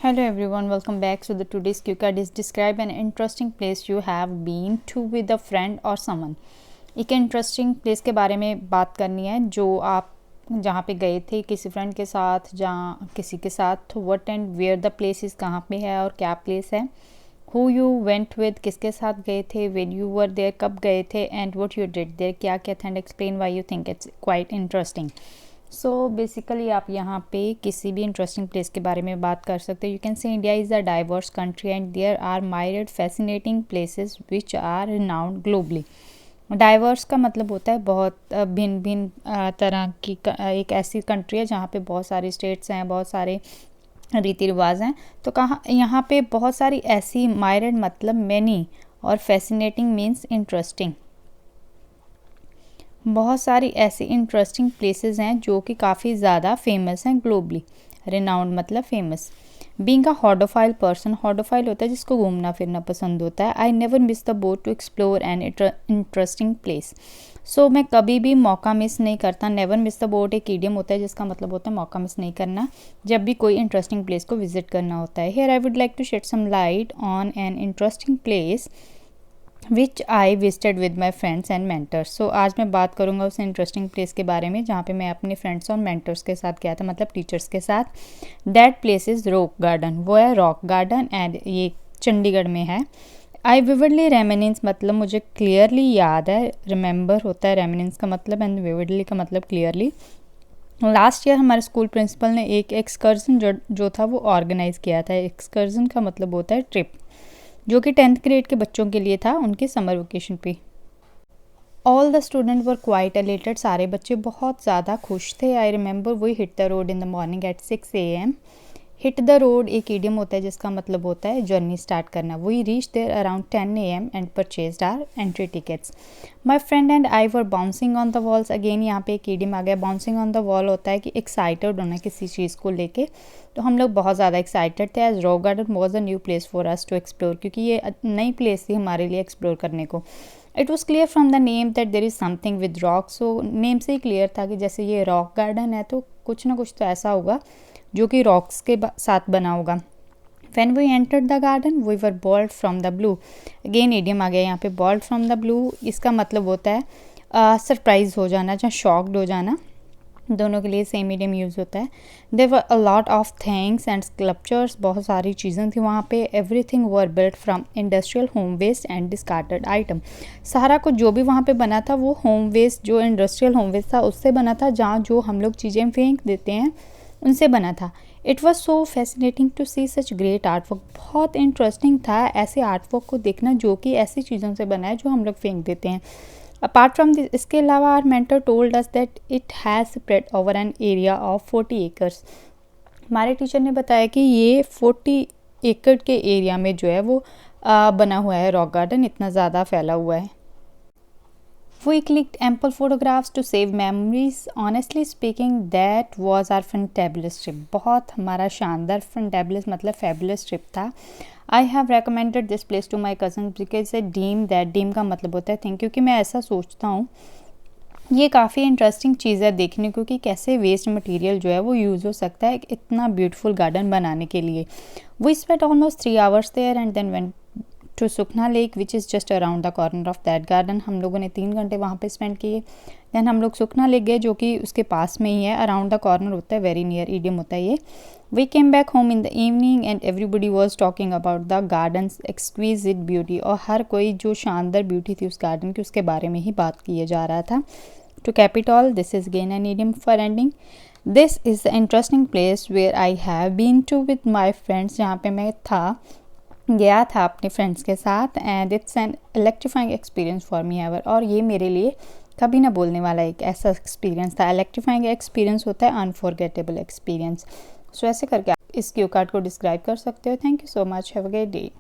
Hello everyone, welcome back. So the today's cue card is describe an interesting place you have been to with a friend or someone. एक interesting place के बारे में बात करनी है जो आप जहाँ पे गए थे किसी फ्रेंड के साथ, जहाँ किसी के साथ. What and where the place is, कहाँ पे है और क्या प्लेस है. हु यू वेंट विद, किसके साथ गए थे. व्हेन यू वर देयर, कब गए थे. And what you did there, क्या क्या था. And explain why you think it's quite interesting. So basically आप यहाँ पे किसी भी इंटरेस्टिंग प्लेस के बारे में बात कर सकते हो. You can say India is a diverse country and there are myriad fascinating places which are renowned globally. Diverse का मतलब होता है बहुत भिन्न भिन्न तरह की एक ऐसी कंट्री है जहाँ पे बहुत सारे स्टेट्स हैं, बहुत सारे रीति रिवाज हैं. तो कहाँ यहाँ पे बहुत सारी ऐसी, माइरिड मतलब मैनी और फैसिनेटिंग मीन्स इंटरेस्टिंग. बहुत सारी ऐसी इंटरेस्टिंग प्लेसेस हैं जो कि काफ़ी ज़्यादा फेमस हैं ग्लोबली. रिनाउंड मतलब famous. Being a hodophile person, hodophile होता है जिसको घूमना फिरना पसंद होता है. I never miss the boat to explore an interesting place. So मैं कभी भी मौका मिस नहीं करता. नेवर मिस द बोट एक ईडियम होता है जिसका मतलब होता है मौका मिस नहीं करना जब भी कोई इंटरेस्टिंग प्लेस को विजिट करना होता है. Here I would like to shed some light on an interesting place which I visited with my friends and mentors. So आज मैं बात करूँगा उस इंटरेस्टिंग प्लेस के बारे में जहाँ पे मैं अपने फ्रेंड्स और मेंटर्स के साथ गया था, मतलब टीचर्स के साथ. That place is rock garden, वो है रॉक गार्डन एंड ये चंडीगढ़ में है. आई विविडली रेमिनेंस मतलब मुझे क्लियरली याद है. रिमेंबर होता है रेमिनेंस का मतलब, एंड विविडली का मतलब क्लियरली. लास्ट ईयर हमारे स्कूल प्रिंसिपल ने एक एक्सकर्जन जो था वो ऑर्गेनाइज़ किया था. एक्सकर्जन का मतलब होता है ट्रिप, जो कि 10th ग्रेड के बच्चों के लिए था उनके समर वेकेशन पे. All the student were quite elated, सारे बच्चे बहुत ज़्यादा खुश थे. I remember we hit the road in the morning at 6 AM. Hit the road एक ईडियम होता है जिसका मतलब होता है जर्नी स्टार्ट करना. We reach there around 10 AM and purchased our entry tickets. My friend and I were bouncing on the walls. Again यहाँ पे एक ईडियम आ गया. बाउंसिंग ऑन द वॉल होता है कि एक्साइटेड होना किसी चीज़ को लेके. तो हम लोग बहुत ज़्यादा एक्साइटेड थे as rock garden was a new place for us to explore, क्योंकि ये नई प्लेस थी हमारे लिए एक्सप्लोर करने को. It was clear from the name that there is something with rock. So name से ही क्लियर था कि जैसे ये रॉक गार्डन है तो कुछ ना कुछ तो ऐसा होगा जो कि रॉक्स के साथ बना होगा. When we entered the garden, we were boiled from the blue. Again idiom आ गया यहाँ पे, boiled from the blue. इसका मतलब होता है सरप्राइज हो जाना या शॉक्ड हो जाना. दोनों के लिए सेम idiom यूज़ होता है. There were a lot of things and sculptures. बहुत सारी चीज़ें थी वहाँ पे. Everything were built from industrial home waste and discarded item. सारा कुछ जो भी वहाँ पे बना था वो होम वेस्ट, जो इंडस्ट्रियल होम वेस्ट था उससे बना था. जहाँ जो हम लोग चीज़ें फेंक देते हैं उनसे बना था. It was so fascinating to see such great art work. बहुत इंटरेस्टिंग था ऐसे आर्ट वर्क को देखना जो कि ऐसी चीज़ों से बना है जो हम लोग फेंक देते हैं. अपार्ट फ्रॉम दिस, इसके अलावा our mentor told us that it has spread over an area of 40 acres. हमारे टीचर ने बताया कि ये 40 एकड़ के एरिया में जो है वो बना हुआ है रॉक गार्डन, इतना ज़्यादा फैला हुआ है. We clicked ample photographs to save memories. Honestly speaking, that was our fantabulous trip. बहुत हमारा शानदार, fantabulous मतलब fabulous trip था. I have recommended this place to my cousins because they deem that, deem का मतलब होता है think, क्योंकि मैं ऐसा सोचता हूँ ये काफ़ी इंटरेस्टिंग चीज़ है देखने को कि कैसे वेस्ट मटेरियल जो है वो यूज़ हो सकता है इतना ब्यूटीफुल गार्डन बनाने के लिए. We spent almost 3 hours there and then went to Sukhna lake which is just around the corner of that garden. हम लोगों ने 3 घंटे वहाँ पे स्पेंड किए. दैन हम लोग सुखना लेक गए जो कि उसके पास में ही है. अराउंड द कॉर्नर होता है, वेरी नियर ईडियम होता है ये. We came back home in the evening and everybody was talking about the gardens exquisite beauty. और हर कोई जो शानदार ब्यूटी थी उस गार्डन की उसके बारे में ही बात किए जा रहा था. To cap it all, this is gain an idiom for ending. This is the interesting place where I have been to with my friends, जहाँ पे मैं गया था अपने फ्रेंड्स के साथ. And it's an electrifying experience for me ever. और ये मेरे लिए कभी ना बोलने वाला एक ऐसा एक्सपीरियंस था. इलेक्ट्रीफाइंग एक्सपीरियंस होता है अनफॉरगेटेबल एक्सपीरियंस. सो ऐसे करके आप इस क्यू कार्ड को डिस्क्राइब कर सकते हो. Thank you so much. Have a great day.